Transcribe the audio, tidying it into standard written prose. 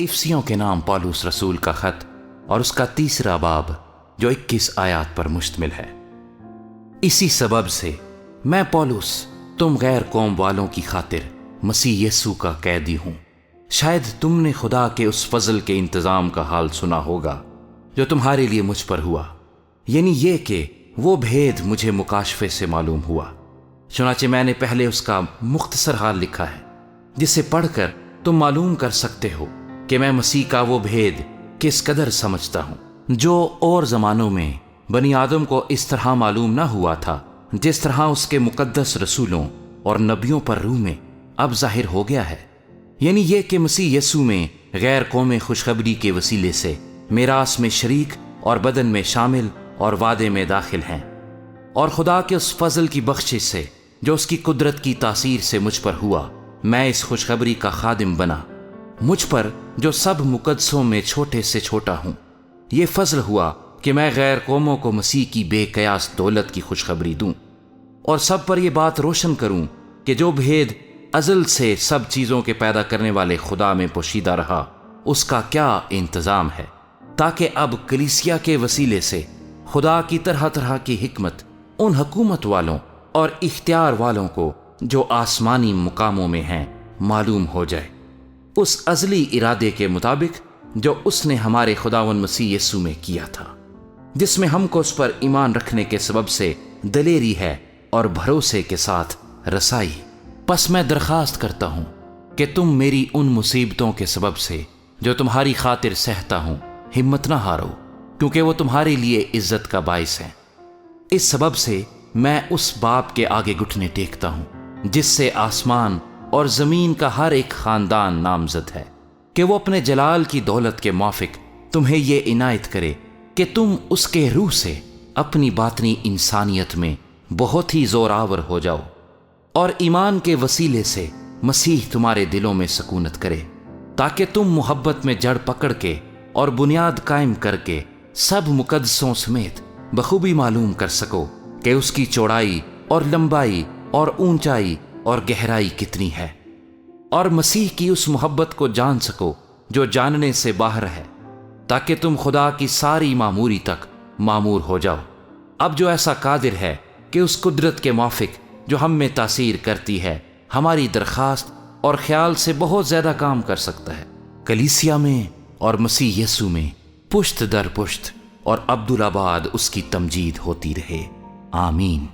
افسیوں کے نام پولس رسول کا خط اور اس کا 3 باب جو 21 آیات پر مشتمل ہے۔ اسی سبب سے میں پولس تم غیر قوم والوں کی خاطر مسیح یسوع کا قیدی ہوں۔ شاید تم نے خدا کے اس فضل کے انتظام کا حال سنا ہوگا جو تمہارے لیے مجھ پر ہوا، یعنی یہ کہ وہ بھید مجھے مکاشفے سے معلوم ہوا۔ چنانچہ میں نے پہلے اس کا مختصر حال لکھا ہے، جسے پڑھ کر تم معلوم کر سکتے ہو کہ میں مسیح کا وہ بھید کس قدر سمجھتا ہوں، جو اور زمانوں میں بنی آدم کو اس طرح معلوم نہ ہوا تھا جس طرح اس کے مقدس رسولوں اور نبیوں پر روح میں اب ظاہر ہو گیا ہے، یعنی یہ کہ مسیح یسوع میں غیر قومیں خوشخبری کے وسیلے سے میراث میں شریک اور بدن میں شامل اور وعدے میں داخل ہیں، اور خدا کے اس فضل کی بخشش سے جو اس کی قدرت کی تاثیر سے مجھ پر ہوا، میں اس خوشخبری کا خادم بنا، مجھ پر جو سب مقدسوں میں چھوٹے سے چھوٹا ہوں۔ یہ فضل ہوا کہ میں غیر قوموں کو مسیح کی بے قیاس دولت کی خوشخبری دوں، اور سب پر یہ بات روشن کروں کہ جو بھید ازل سے سب چیزوں کے پیدا کرنے والے خدا میں پوشیدہ رہا، اس کا کیا انتظام ہے، تاکہ اب کلیسیا کے وسیلے سے خدا کی طرح طرح کی حکمت ان حکومت والوں اور اختیار والوں کو جو آسمانی مقاموں میں ہیں معلوم ہو جائے، اس ازلی ارادے کے مطابق جو اس نے ہمارے خداوند مسیح یسوع میں کیا تھا، جس میں ہم کو اس پر ایمان رکھنے کے سبب سے دلیری ہے اور بھروسے کے ساتھ رسائی۔ پس میں درخواست کرتا ہوں کہ تم میری ان مصیبتوں کے سبب سے جو تمہاری خاطر سہتا ہوں ہمت نہ ہارو، کیونکہ وہ تمہارے لیے عزت کا باعث ہے۔ اس سبب سے میں اس باپ کے آگے گھٹنے ٹیکتا ہوں جس سے آسمان اور زمین کا ہر ایک خاندان نامزد ہے، کہ وہ اپنے جلال کی دولت کے موافق تمہیں یہ عنایت کرے کہ تم اس کے روح سے اپنی باطنی انسانیت میں بہت ہی زوراور ہو جاؤ، اور ایمان کے وسیلے سے مسیح تمہارے دلوں میں سکونت کرے، تاکہ تم محبت میں جڑ پکڑ کے اور بنیاد قائم کر کے سب مقدسوں سمیت بخوبی معلوم کر سکو کہ اس کی چوڑائی اور لمبائی اور اونچائی اور گہرائی کتنی ہے، اور مسیح کی اس محبت کو جان سکو جو جاننے سے باہر ہے، تاکہ تم خدا کی ساری معموری تک معمور ہو جاؤ۔ اب جو ایسا قادر ہے کہ اس قدرت کے موافق جو ہم میں تاثیر کرتی ہے ہماری درخواست اور خیال سے بہت زیادہ کام کر سکتا ہے، کلیسیا میں اور مسیح یسوع میں پشت در پشت اور عبدالآباد اس کی تمجید ہوتی رہے، آمین۔